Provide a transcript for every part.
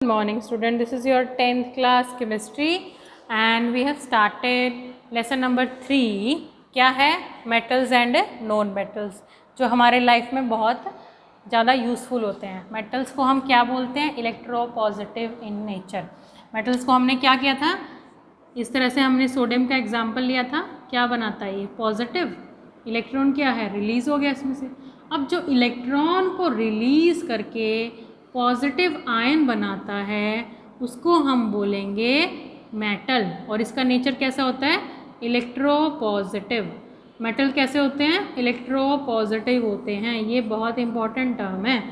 Good morning student, this is your 10th class chemistry and we have started lesson number 3. क्या है? metals and non metals, जो हमारे life में बहुत ज़्यादा यूज़फुल होते हैं. metals को हम क्या बोलते हैं? Electropositive in nature. metals को हमने क्या किया था? इस तरह से हमने सोडियम का एग्जाम्पल लिया था. क्या बनाता है ये? पॉजिटिव. इलेक्ट्रॉन क्या है? रिलीज़ हो गया इसमें से. अब जो इलेक्ट्रॉन को रिलीज़ करके पॉजिटिव आयन बनाता है उसको हम बोलेंगे मेटल. और इसका नेचर कैसा होता है? इलेक्ट्रोपॉजिटिव. मेटल कैसे होते हैं? इलेक्ट्रोपॉजिटिव होते हैं. ये बहुत इंपॉर्टेंट टर्म है,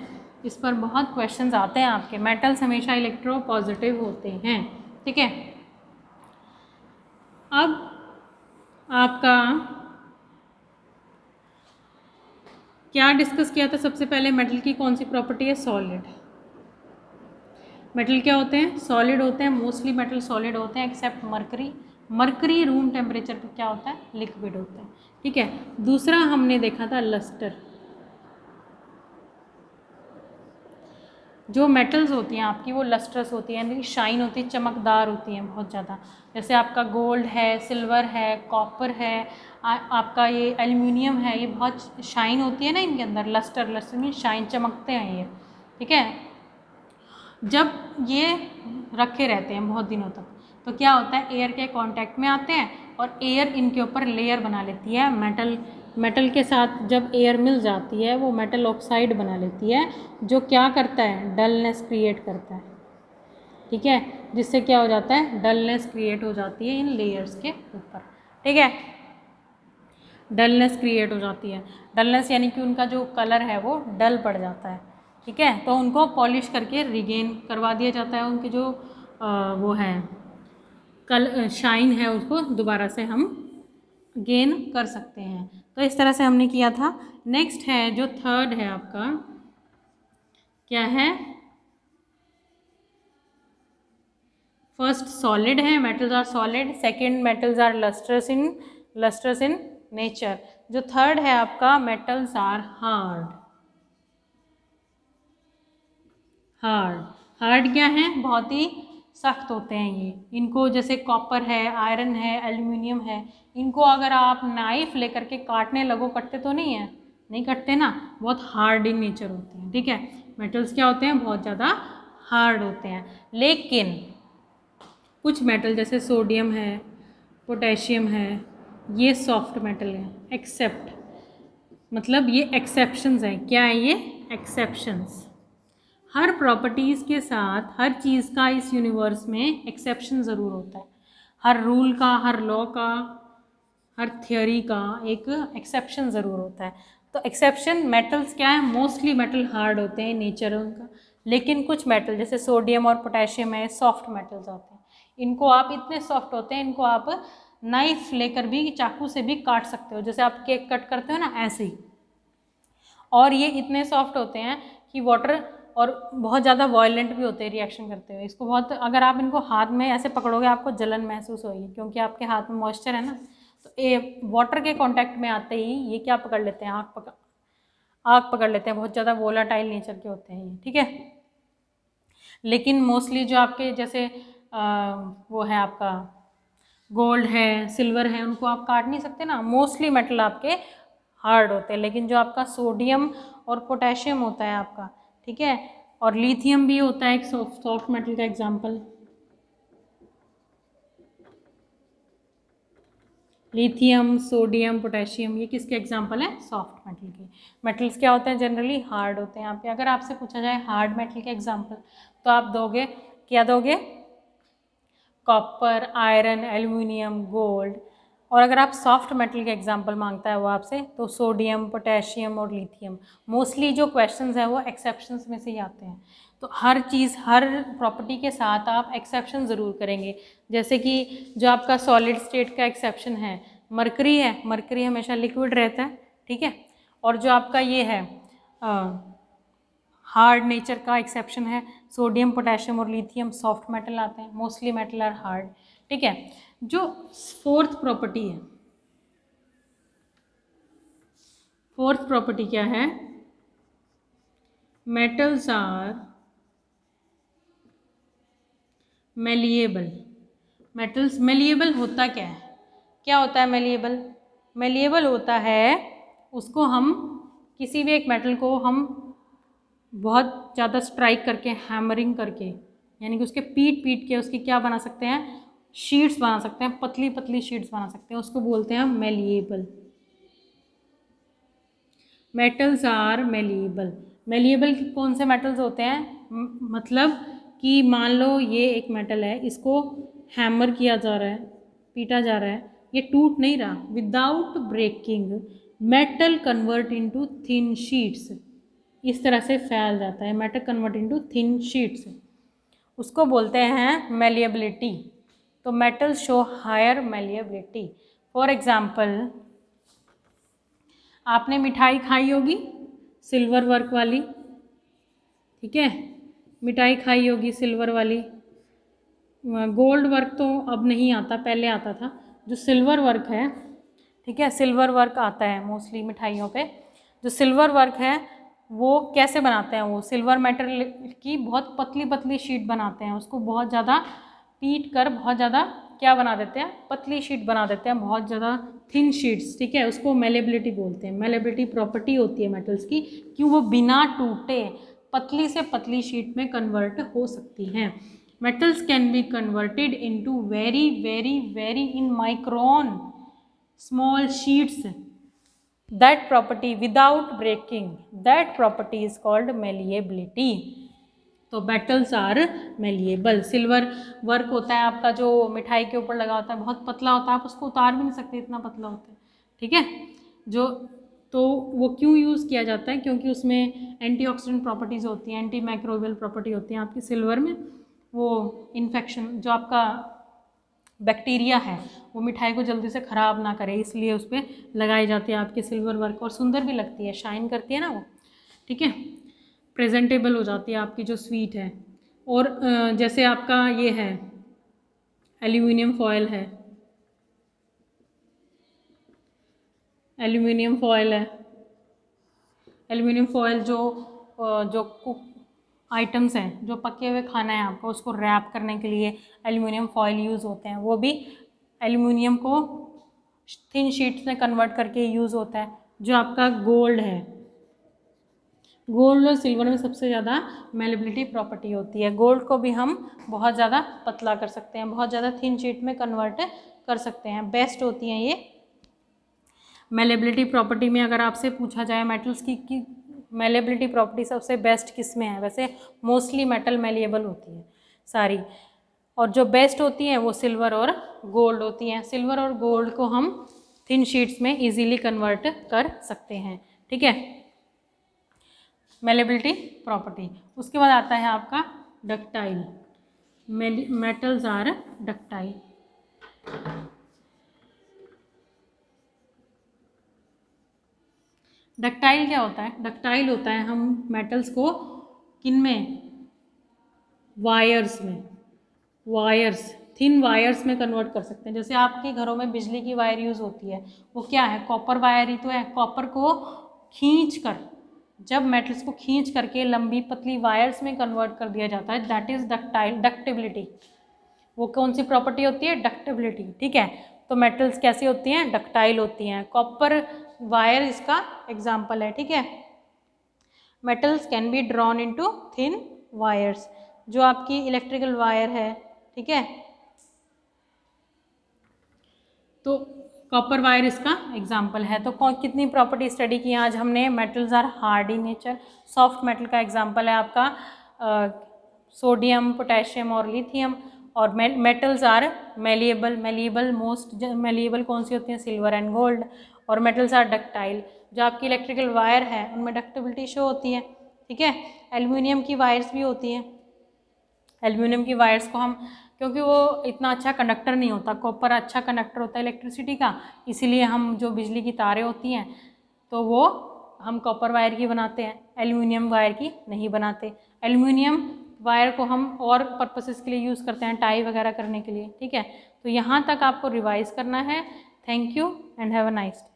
इस पर बहुत क्वेश्चंस आते हैं आपके. मेटल्स हमेशा इलेक्ट्रोपॉजिटिव होते हैं. ठीक है. अब आपका क्या डिस्कस किया था सबसे पहले? मेटल की कौन सी प्रॉपर्टी है? सॉलिड. मेटल क्या होते हैं? सॉलिड होते हैं. मोस्टली मेटल सॉलिड होते हैं except mercury. Mercury room temperature पर क्या होता है? लिक्विड होता है. ठीक है. दूसरा हमने देखा था लस्टर. जो मेटल्स होती हैं आपकी वो लस्टर्स होती है, यानी शाइन होती है, चमकदार होती हैं बहुत ज़्यादा. जैसे आपका गोल्ड है, सिल्वर है, कॉपर है, आपका ये एल्युमिनियम है, ये बहुत शाइन होती है ना इनके अंदर. लस्टर, लस्टर में शाइन, चमकते हैं ये. ठीक है. जब ये रखे रहते हैं बहुत दिनों तक तो क्या होता है? एयर के कांटेक्ट में आते हैं और एयर इनके ऊपर लेयर बना लेती है. मेटल के साथ जब एयर मिल जाती है वो मेटल ऑक्साइड बना लेती है, जो क्या करता है? डलनेस क्रिएट करता है. ठीक है. जिससे क्या हो जाता है? डलनेस क्रिएट हो जाती है इन लेयर्स के ऊपर. ठीक है. डलनेस क्रिएट हो जाती है. डलनेस यानी कि उनका जो कलर है वो डल पड़ जाता है. ठीक है. तो उनको पॉलिश करके रिगेन करवा दिया जाता है. उनके जो वो है शाइन है उसको दोबारा से हम गेन कर सकते हैं. तो इस तरह से हमने किया था. नेक्स्ट है जो थर्ड है आपका, क्या है? फर्स्ट सॉलिड है, metals are solid. Second metals are lustrous in nature. जो थर्ड है आपका, मेटल्स आर हार्ड. हार्ड क्या है? बहुत ही सख्त होते हैं ये. इनको जैसे कॉपर है, आयरन है, एल्युमिनियम है, इनको अगर आप नाइफ लेकर के काटने लगो, कटते तो नहीं है, नहीं कटते ना. बहुत हार्ड इन नेचर होते हैं. ठीक है. मेटल्स क्या होते हैं? बहुत ज़्यादा हार्ड होते हैं. लेकिन कुछ मेटल जैसे सोडियम है, पोटेशियम है, ये सॉफ्ट मेटल है. एक्सेप्ट, मतलब ये एक्सेप्शंस हैं. क्या है ये? एक्सेप्शंस. हर प्रॉपर्टीज़ के साथ हर चीज़ का इस यूनिवर्स में एक्सेप्शन ज़रूर होता है. हर रूल का, हर लॉ का, हर थ्योरी का एक एक्सेप्शन ज़रूर होता है. तो एक्सेप्शन मेटल्स क्या है? मोस्टली मेटल हार्ड होते हैं नेचर उनका. लेकिन कुछ मेटल जैसे सोडियम और पोटेशियम है, सॉफ्ट मेटल्स होते हैं. इनको आप, इतने सॉफ्ट होते हैं, इनको आप नाइफ लेकर भी, चाकू से भी काट सकते हो, जैसे आप केक कट करते हो ना, ऐसे ही. और ये इतने सॉफ्ट होते हैं कि वाटर, और बहुत ज़्यादा वायलेंट भी होते हैं रिएक्शन करते हुए. इसको बहुत, अगर आप इनको हाथ में ऐसे पकड़ोगे आपको जलन महसूस होगी, क्योंकि आपके हाथ में मॉइस्चर है ना. तो ये वाटर के कांटेक्ट में आते ही ये क्या पकड़ लेते हैं? आग पकड़ लेते हैं. बहुत ज़्यादा वोलाटाइल नेचर के होते हैं ये. ठीक है. लेकिन मोस्टली जो आपके जैसे वो है आपका गोल्ड है, सिल्वर है, उनको आप काट नहीं सकते ना. मोस्टली मेटल आपके हार्ड होते हैं. लेकिन जो आपका सोडियम और पोटेशियम होता है आपका, ठीक है, और लिथियम भी होता है एक सॉफ्ट मेटल का एग्जांपल. लिथियम, सोडियम, पोटेशियम, ये किसके एग्जांपल है? सॉफ्ट मेटल के. मेटल्स क्या होते हैं? जनरली हार्ड होते हैं. यहाँ पे अगर आपसे पूछा जाए हार्ड मेटल के एग्जांपल, तो आप दोगे, क्या दोगे? Copper, iron, aluminium, gold. और अगर आप सॉफ्ट मेटल के एग्जांपल मांगता है वो आपसे, तो सोडियम, पोटेशियम और लिथियम. मोस्टली जो क्वेश्चंस हैं वो एक्सेप्शंस में से ही आते हैं. तो हर चीज़, हर प्रॉपर्टी के साथ आप एक्सेप्शन ज़रूर करेंगे. जैसे कि जो आपका सॉलिड स्टेट का एक्सेप्शन है, मरकरी है. मरकरी हमेशा लिक्विड रहता है. ठीक है. और जो आपका ये है हार्ड नेचर का एक्सेप्शन है, सोडियम, पोटेशियम और लिथियम सॉफ्ट मेटल आते हैं. Mostly metal are hard. ठीक है. जो फोर्थ प्रॉपर्टी है, फोर्थ प्रॉपर्टी क्या है? metals are malleable. Metals malleable होता क्या है? क्या होता है मेलिएबल? मेलिएबल होता है उसको हम किसी भी एक मेटल को हम बहुत ज़्यादा स्ट्राइक करके, हैमरिंग करके, यानी कि उसके पीट के उसकी क्या बना सकते हैं, शीट्स बना सकते हैं, पतली पतली शीट्स बना सकते हैं, उसको बोलते हैं malleable. Metals are malleable. Malleable कौन से मेटल्स होते हैं? मतलब कि मान लो ये एक मेटल है, इसको हैमर किया जा रहा है, पीटा जा रहा है, ये टूट नहीं रहा, without breaking metal convert into thin sheets, इस तरह से फैल जाता है, metal convert into thin sheets, उसको बोलते हैं मेलिएबिलिटी। तो metals show higher malleability. For example, आपने मिठाई खाई होगी सिल्वर वर्क वाली, ठीक है, मिठाई खाई होगी सिल्वर वाली। गोल्ड वर्क तो अब नहीं आता, पहले आता था। जो सिल्वर वर्क है, ठीक है, सिल्वर वर्क आता है मोस्टली मिठाइयों पे। जो सिल्वर वर्क है वो कैसे बनाते हैं? वो सिल्वर मेटल की बहुत पतली पतली शीट बनाते हैं, उसको बहुत ज़्यादा पीट कर बहुत ज़्यादा क्या बना देते हैं, पतली शीट बना देते हैं, बहुत ज़्यादा थिन शीट्स, ठीक है, उसको मेलेबिलिटी बोलते हैं। मेलेबिलिटी प्रॉपर्टी होती है मेटल्स की कि वो बिना टूटे पतली से पतली शीट में कन्वर्ट हो सकती हैं। Metals can be converted into very very very in micron small sheets, that property without breaking, that property is called malleability। तो मेटल्स आर मेलिएबल। सिल्वर वर्क होता है आपका जो मिठाई के ऊपर लगा होता है, बहुत पतला होता है, आप उसको उतार भी नहीं सकते, इतना पतला होता है, ठीक है। जो तो वो क्यों यूज़ किया जाता है? क्योंकि उसमें एंटीऑक्सीडेंट प्रॉपर्टीज़ होती हैं, एंटी माइक्रोबियल प्रॉपर्टी होती हैं आपकी सिल्वर में। वो इन्फेक्शन, जो आपका बैक्टीरिया है वो मिठाई को जल्दी से ख़राब ना करे, इसलिए उस पर लगाई जाती है आपकी सिल्वर वर्क, और सुंदर भी लगती है, शाइन करती है ना वो, ठीक है, प्रेजेंटेबल हो जाती है आपकी जो स्वीट है। और जैसे आपका ये है एल्यूमिनियम फॉयल है, एल्यूमिनियम फॉयल है, एल्यूमिनियम फॉयल जो कुक आइटम्स हैं, जो पके हुए खाना है आपका, उसको रैप करने के लिए एल्यूमिनियम फॉयल यूज़ होते हैं, वो भी एल्यूमिनियम को थिन शीट्स में कन्वर्ट करके यूज़ होता है। जो आपका गोल्ड है, गोल्ड और सिल्वर में सबसे ज़्यादा मेलेबिलिटी प्रॉपर्टी होती है। गोल्ड को भी हम बहुत ज़्यादा पतला कर सकते हैं, बहुत ज़्यादा थिन शीट में कन्वर्ट कर सकते हैं, बेस्ट होती हैं ये। मेलेबिलिटी प्रॉपर्टी में अगर आपसे पूछा जाए मेटल्स की मेलेबिलिटी प्रॉपर्टी सबसे बेस्ट किस में है, वैसे मोस्टली मेटल मेलिएबल होती है सारी, और जो बेस्ट होती हैं वो सिल्वर और गोल्ड होती हैं। सिल्वर और गोल्ड को हम थिन शीट्स में इजीली कन्वर्ट कर सकते हैं, ठीक है, मेलेबिलिटी प्रॉपर्टी। उसके बाद आता है आपका ductile. Metals are ductile. Ductile क्या होता है? डक्टाइल होता है हम मेटल्स को किन में, वायर्स में, वायर्स, थिन वायर्स में कन्वर्ट कर सकते हैं। जैसे आपके घरों में बिजली की वायर यूज़ होती है, वो क्या है, कॉपर वायर ही तो है। कॉपर को खींच कर, जब मेटल्स को खींच करके लंबी पतली वायर्स में कन्वर्ट कर दिया जाता है, दैट इज़ डक्टाइल, डक्टिबिलिटी। वो कौन सी प्रॉपर्टी होती है? डक्टिबिलिटी, ठीक है। तो मेटल्स कैसी होती हैं? डक्टाइल होती हैं। कॉपर वायर इसका एग्जाम्पल है, ठीक है। Metals can be drawn into thin wires. जो आपकी इलेक्ट्रिकल वायर है, ठीक है, तो कॉपर वायर इसका एग्जाम्पल है। तो कितनी प्रॉपर्टी स्टडी की आज हमने? Metals are hard in nature. Soft metal का एग्जाम्पल है आपका सोडियम, पोटेशियम और लिथियम। और metals are malleable. Malleable most malleable कौन सी होती हैं? Silver and gold. और मेटल्स आर डक्टाइल। जो आपकी इलेक्ट्रिकल वायर है उनमें डक्टिबिलिटी शो होती है, ठीक है। एल्यूमिनियम की वायर्स भी होती हैं। एल्यूमिनियम की वायर्स को हम, क्योंकि वो इतना अच्छा कंडक्टर नहीं होता, कॉपर अच्छा कंडक्टर होता है इलेक्ट्रिसिटी का, इसीलिए हम जो बिजली की तारें होती हैं तो वो हम कॉपर वायर की बनाते हैं, एल्यूमिनियम वायर की नहीं बनाते। एल्यूमिनियम वायर को हम और पर्पसेस के लिए यूज़ करते हैं, टाई वगैरह करने के लिए, ठीक है। तो यहाँ तक आपको रिवाइज करना है। Thank you and have a nice day.